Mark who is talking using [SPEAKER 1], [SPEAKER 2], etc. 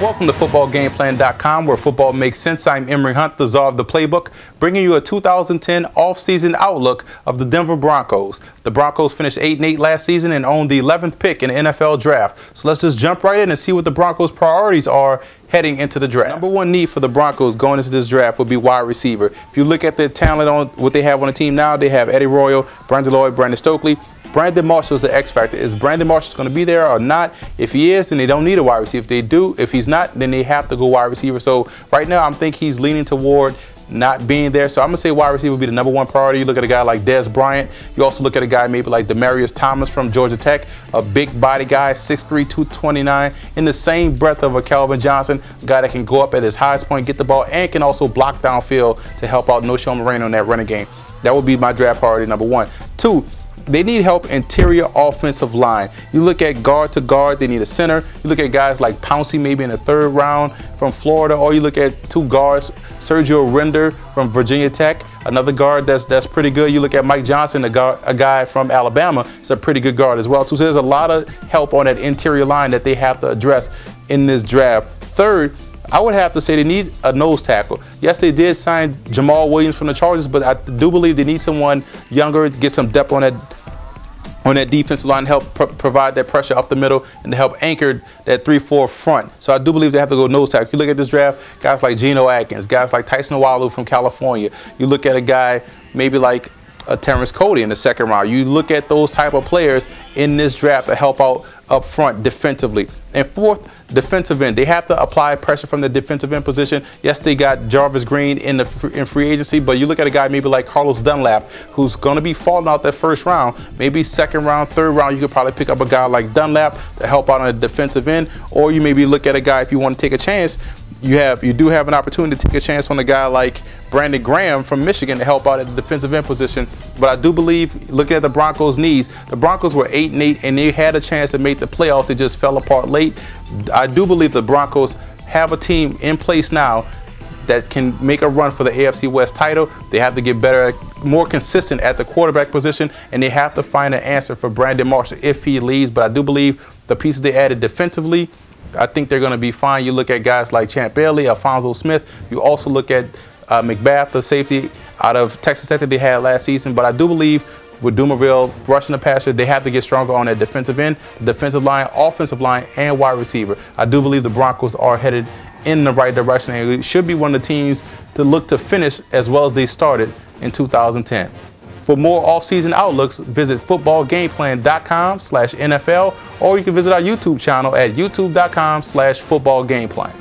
[SPEAKER 1] Welcome to FootballGamePlan.com, where football makes sense. I'm Emory Hunt, the czar of the playbook, bringing you a 2010 off-season outlook of the Denver Broncos. The Broncos finished 8-8 last season and owned the 11th pick in the NFL draft. So let's just jump right in and see what the Broncos' priorities are heading into the draft. Number one need for the Broncos going into this draft would be wide receiver. If you look at the talent on what they have on the team now, they have Eddie Royal, Brandon Lloyd, Brandon Stokely. Brandon Marshall is the X factor. Is Brandon Marshall going to be there or not? If he is, then they don't need a wide receiver. If he's not, then they have to go wide receiver. So right now, I think he's leaning toward not being there. So I'm going to say wide receiver would be the number one priority. You look at a guy like Dez Bryant. You also look at a guy maybe like Demaryius Thomas from Georgia Tech, a big body guy, 6'3", 229, in the same breadth of a Calvin Johnson, a guy that can go up at his highest point, get the ball, and can also block downfield to help out No-Show Moreno on that running game. That would be my draft priority number one. Two, they need help interior offensive line. You look at guard to guard, they need a center. You look at guys like Pouncey maybe in the third round from Florida, or you look at two guards, Sergio Render from Virginia Tech, another guard that's pretty good. You look at Mike Johnson, a guy from Alabama, is a pretty good guard as well. So there's a lot of help on that interior line that they have to address in this draft. Third, I would have to say they need a nose tackle. Yes, they did sign Jamal Williams from the Chargers, but I do believe they need someone younger to get some depth on that defensive line, help provide that pressure up the middle, and to help anchor that 3-4 front. So I do believe they have to go nose tackle. You look at this draft, guys like Geno Atkins, guys like Tyson Walu from California. You look at a guy maybe like Terrence Cody in the second round. You look at those type of players in this draft to help out up front defensively. And fourth, defensive end. They have to apply pressure from the defensive end position. Yes, they got Jarvis Green in free agency, but you look at a guy maybe like Carlos Dunlap, who's going to be falling out that first round, maybe second round, third round. You could probably pick up a guy like Dunlap to help out on the defensive end, or you maybe look at a guy, if you want to take a chance, you do have an opportunity to take a chance on a guy like Brandon Graham from Michigan to help out at the defensive end position. But I do believe, looking at the Broncos' needs, the Broncos were 8-8 and they had a chance to make the playoffs. They just fell apart late. I do believe the Broncos have a team in place now that can make a run for the AFC West title. They have to get better, more consistent at the quarterback position, and they have to find an answer for Brandon Marshall if he leaves. But I do believe the pieces they added defensively, I think they're going to be fine. You look at guys like Champ Bailey, Alfonso Smith. You also look at McBath, the safety out of Texas Tech that they had last season. But I do believe with Dumerville rushing the passer, they have to get stronger on that defensive end, defensive line, offensive line, and wide receiver. I do believe the Broncos are headed in the right direction, and it should be one of the teams to look to finish as well as they started in 2010. For more off-season outlooks, visit footballgameplan.com/NFL, or you can visit our YouTube channel at youtube.com/footballgameplan.